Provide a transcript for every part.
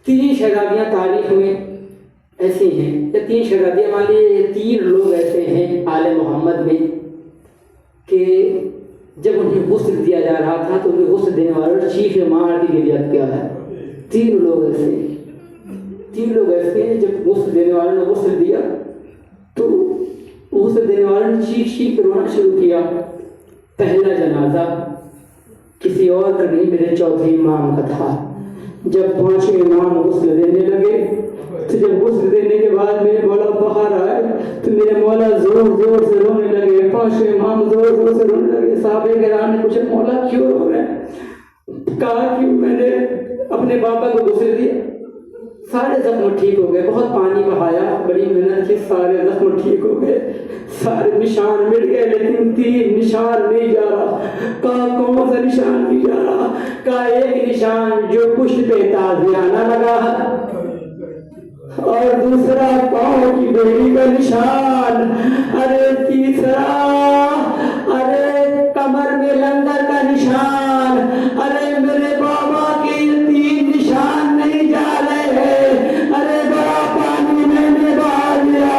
3 شہزادیاں تاریخ میں ایسی ہیں، یا 3 شہزادیاں مان لیے 3 لوگ ایسے ہیں آل محمد میں کہ جب انہیں غسل دیا جا رہا تھا تو انہیں غسل دینے والوں نے چیخ مار کے گریہ کیا ہے۔ 3 لوگ ایسے ہیں، 3 لوگ ایسے ہیں جب غسل دینے والوں نے غسل دیا تو غسل دینے والوں نے چیخ رونا شروع کیا۔ پہلا جنازہ کسی اور کا نہیں، میرے چوتھے امام کا تھا۔ جب 5ویں امام غسل دینے لگے تو جب غسل دینے کے بعد میرے مولا باہر آئے تو میرے مولا زور زور سے رونے لگے، 5ویں امام زور زور سے رونے لگے۔ صحابہ کرام نے پوچھا مولا کیوں رو رہے ہیں؟ کہا کہ میں نے اپنے بابا کو غسل دیا، سارے زخم ٹھیک ہو گئے، بہت پانی بہایا، بڑی محنت کی، سارے زخم ٹھیک ہو گئے، سارے نشان مٹ گئے، لیکن 3 نشان نہیں جا رہا۔ کہا کون سا نشان نہیں جا رہا؟ کہا ایک نشان جو پشت پہ تازیانہ لگا ہے، اور دوسرا پاؤں کی بیڑی کا نشان، ارے تیسرا ارے کمر میں لنگر کا نشان۔ ارے میرے بابا کے 3 نشان نہیں جا رہے ہیں، ارے بڑا پانی میں نے بہا لیا،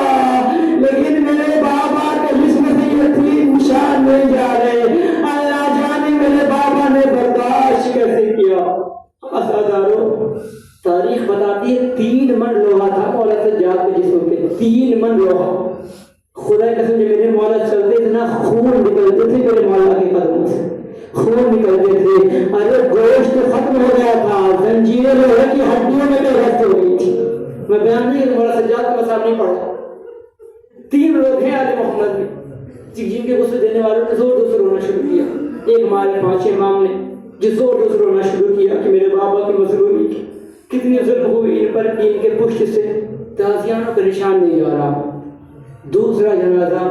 لیکن میرے بابا کے جسم سے یہ 3 نشان نہیں جا رہے۔ اللہ جانے میرے بابا نے برداشت کیسے کیا۔ عزادارو، تاریخ بتاتی ہے 3 من لوہا تھا مولا سجاد کے جسم پہ، 3 من لوہا۔ خدا قسم جب میرے مولا چلتے تھے نا خون نکلتے تھے میرے مولا کے قدموں سے، خون نکلتے تھے۔ ارے گوشت ختم ہو گیا تھا، زنجیریں لوہے کی ہڈیوں میں پیوست ہو گئی تھی۔ میں بیان نہیں کہ مولا سجاد کا مسئلہ نہیں پڑھا۔ 3 لوگ ہیں آل محمد میں جن کے غسل دینے والوں نے زور زور سے رونا شروع کیا۔ ایک ہمارے 5 امام نے جو زور زور سے رونا شروع کیا کہ میرے بابا کی مظلومی کی کتنی ظلم ہوئی ان پر کہ ان کے پشت سے تازیانوں کا نشان نہیں جا رہا۔ دوسرا جنازہ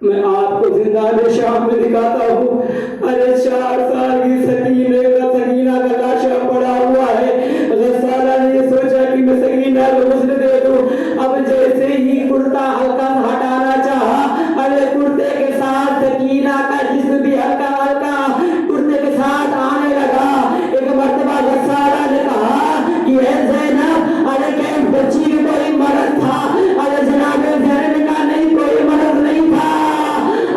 میں آپ کو زندان شام میں دکھاتا ہوں۔ ارے 4 سال کی سکینہ کا لاشا پڑا ہوا ہے۔ غسالہ نے یہ سوچا کہ میں سکینہ کو غسل دے دوں، اب جیسے ہی کرتا ہلکا ہٹانا چاہا، ارے کرتے کے ساتھ سکینہ کا جسم بھی ہلکا ہلکا کرتے کے ساتھ آنے لگا۔ ایک مرتبہ غسالہ نے کہا کہ اے زینب، ارے کہ بچی میں کوئی مرض تھا؟ ارے جناب زینب نے کہا نہیں کوئی مرض نہیں تھا۔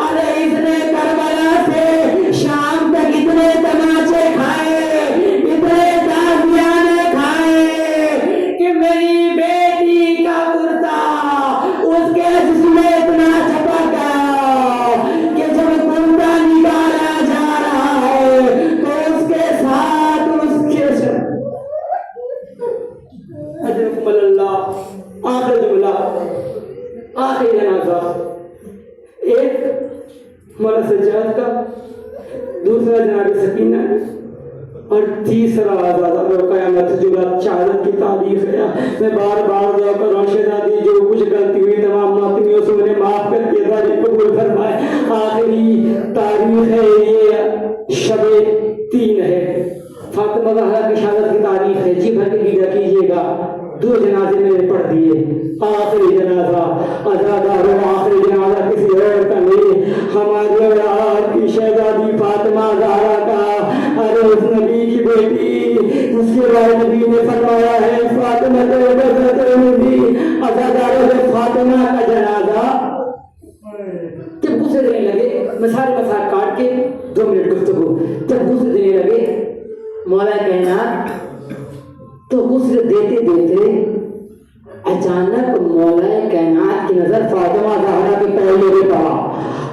ارے اس نے کربلا سے شام تک اتنے تماچے کھائے، اتنے تازیانے کھائے کہ میری بیٹی کا کرتا اس کے جسم میں اتنا چپک گیا کہ جب کرتا نکالا جا رہا ہے تو اس کے ساتھ اس کے حضرت اللہ آخر جملہ آخری جنازہ ایک مولا سجاد کا، دوسرا جناب سکینہ اور تیسرا آزادہ قیامت جملہ چارت کی تاریخ ہے۔ میں بار بار دعا کر رہا ہوں شہزادی جو کچھ غلطی ہوئی تمام ماتمیوں سے انہیں معاف کر کے ذالک قبول فرمائے۔ آخری تاریخ ہے یہ شب 3 ہے، فاطمہ زہرا کی شہادت کی تاریخ ہے، جی بھر کے گیدہ کیجئے گا۔ 2 جنازے میں نے پڑھ دیے، آخری جنازہ عزادارو، آخری جنازہ کسی اور کا نہیں، ہماری اور آپ کی شہزادی فاطمہ زہرا کا۔ ارے اس نبی کی بیٹی جس کے بارے نبی نے فرمایا ہے فاطمہ نبی، عزادارو جب فاطمہ کا جنازہ جب غسل دینے لگے، میں سارے مسائل کاٹ کے 2 منٹ گفتگو، جب غسل دینے لگے مولا کائنات تو غسل دیتے دیتے اچانک مولا کائنات کی نظر فاطمہ زہرا کے پہلے پہ پڑا۔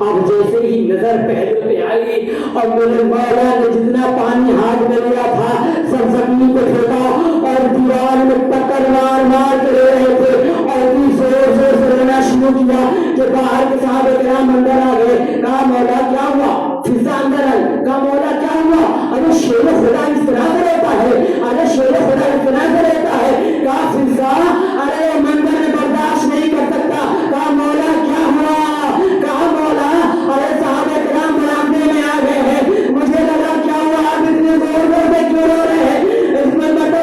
اب جیسے ہی نظر پہلے پہ آئی اور میرے مولا نے جتنا پانی ہاتھ میں لیا تھا سب زمین پہ پھینکا اور دیوار میں پکڑ مار مار کے رہ رہے تھے اور زور زور سے رونا شروع کیا کہ باہر کے صحابہ کرام اندر آ گئے۔ کہا مولا کیا ہوا؟ فضا اندر آئی، کہا مولا کیا ہوا؟ ارے شیر خدا اس طرح سے رہتا ہے، ارے شیر خدا اس طرح سے رہتا ہے۔ کہا فضا ارے منظر میں برداشت نہیں کر سکتا۔ کہا مولا کیا ہوا؟ کہا مولا ارے صحابہ کرام برآمدے میں آ گئے ہیں، مجھے لگا کیا ہوا آپ اتنے زور زور سے کیوں رو رہے ہیں؟ اس میں بتو